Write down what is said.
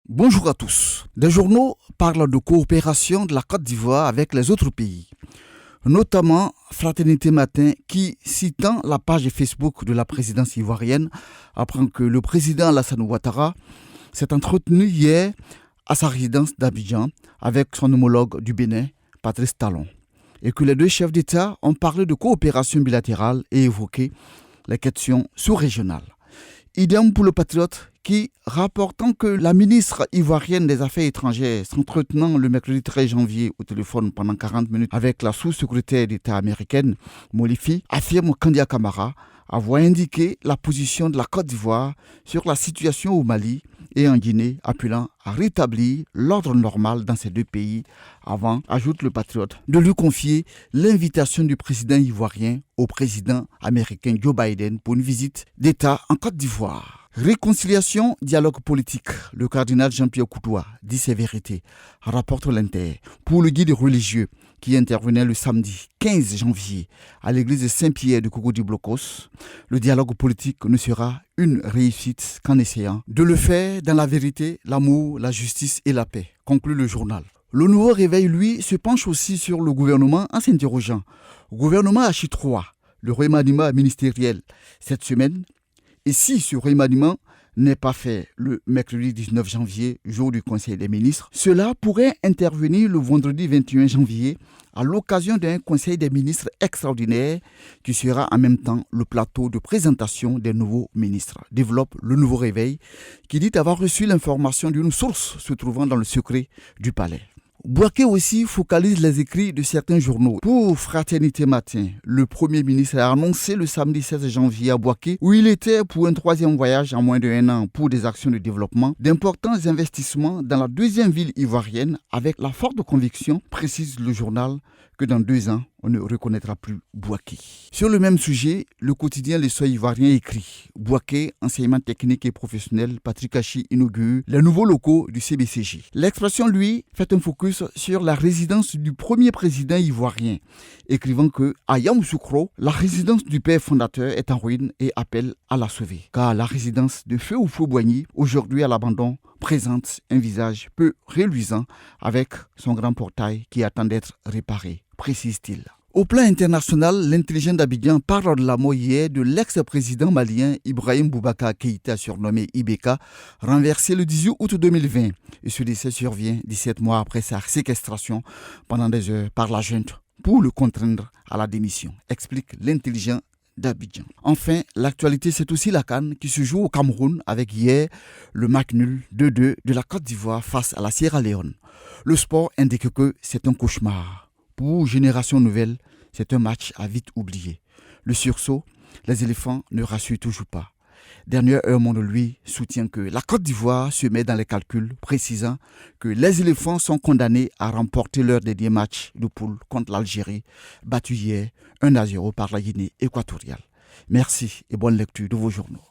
Bonjour à tous. Des journaux parlent de coopération de la Côte d'Ivoire avec les autres pays, notamment Fraternité Matin qui, citant la page Facebook de la présidence ivoirienne, apprend que le président Alassane Ouattara s'est entretenu hier à sa résidence d'Abidjan avec son homologue du Bénin, Patrice Talon, et que les deux chefs d'État ont parlé de coopération bilatérale et évoqué les questions sous-régionales. Idem pour le Patriote qui, rapportant que la ministre ivoirienne des Affaires étrangères s'entretenant le mercredi 13 janvier au téléphone pendant 40 minutes avec la sous-secrétaire d'État américaine, Molifi, affirme Kandia Camara avoir indiqué la position de la Côte d'Ivoire sur la situation au Mali et en Guinée, appelant à rétablir l'ordre normal dans ces deux pays avant, ajoute le Patriote, de lui confier l'invitation du président ivoirien au président américain Joe Biden pour une visite d'État en Côte d'Ivoire. Réconciliation, dialogue politique. Le cardinal Jean-Pierre Coutois dit ses vérités, rapporte l'Inter, pour le guide religieux qui intervenait le samedi 15 janvier à l'église de Saint-Pierre de Cocody-Blocos. Le dialogue politique ne sera une réussite qu'en essayant de le faire dans la vérité, l'amour, la justice et la paix, conclut le journal. Le nouveau réveil, lui, se penche aussi sur le gouvernement en s'interrogeant. Gouvernement H3, le remaniement ministériel cette semaine. Et si ce remaniement n'est pas fait le mercredi 19 janvier, jour du Conseil des ministres, cela pourrait intervenir le vendredi 21 janvier à l'occasion d'un Conseil des ministres extraordinaire qui sera en même temps le plateau de présentation des nouveaux ministres. Développe le nouveau réveil qui dit avoir reçu l'information d'une source se trouvant dans le secret du palais. Bouaké aussi focalise les écrits de certains journaux. Pour Fraternité Matin, le Premier ministre a annoncé le samedi 16 janvier à Bouaké, où il était pour un troisième voyage en moins d'1 an pour des actions de développement, d'importants investissements dans la deuxième ville ivoirienne avec la forte conviction, précise le journal, que dans 2 ans, on ne reconnaîtra plus Bouaké. Sur le même sujet, le quotidien Les Soins ivoiriens écrit Bouaké, enseignement technique et professionnel, Patrick Hachi inaugure les nouveaux locaux du CBCJ. L'expression, lui, fait un focus sur la résidence du premier président ivoirien, écrivant que à Yamoussoukro, la résidence du père fondateur est en ruine et appelle à la sauver. Car la résidence de Feu Boigny, aujourd'hui à l'abandon, présente un visage peu reluisant avec son grand portail qui attend d'être réparé, précise-t-il. Au plan international, l'intelligent d'Abidjan parle de la mort hier de l'ex-président malien Ibrahim Boubacar Keïta, surnommé Ibeka, renversé le 18 août 2020. Et ce décès survient 17 mois après sa séquestration pendant des heures par la junte pour le contraindre à la démission, explique l'intelligent d'Abidjan. Enfin, l'actualité, c'est aussi la CAN qui se joue au Cameroun avec hier le match nul 2-2 de la Côte d'Ivoire face à la Sierra Leone. Le sport indique que c'est un cauchemar. Pour Génération Nouvelle, c'est un match à vite oublier. Le sursaut, les éléphants ne rassurent toujours pas. Dernière Heure Monde, lui, soutient que la Côte d'Ivoire se met dans les calculs, précisant que les éléphants sont condamnés à remporter leur dernier match de poule contre l'Algérie, battu hier 1-0 par la Guinée équatoriale. Merci et bonne lecture de vos journaux.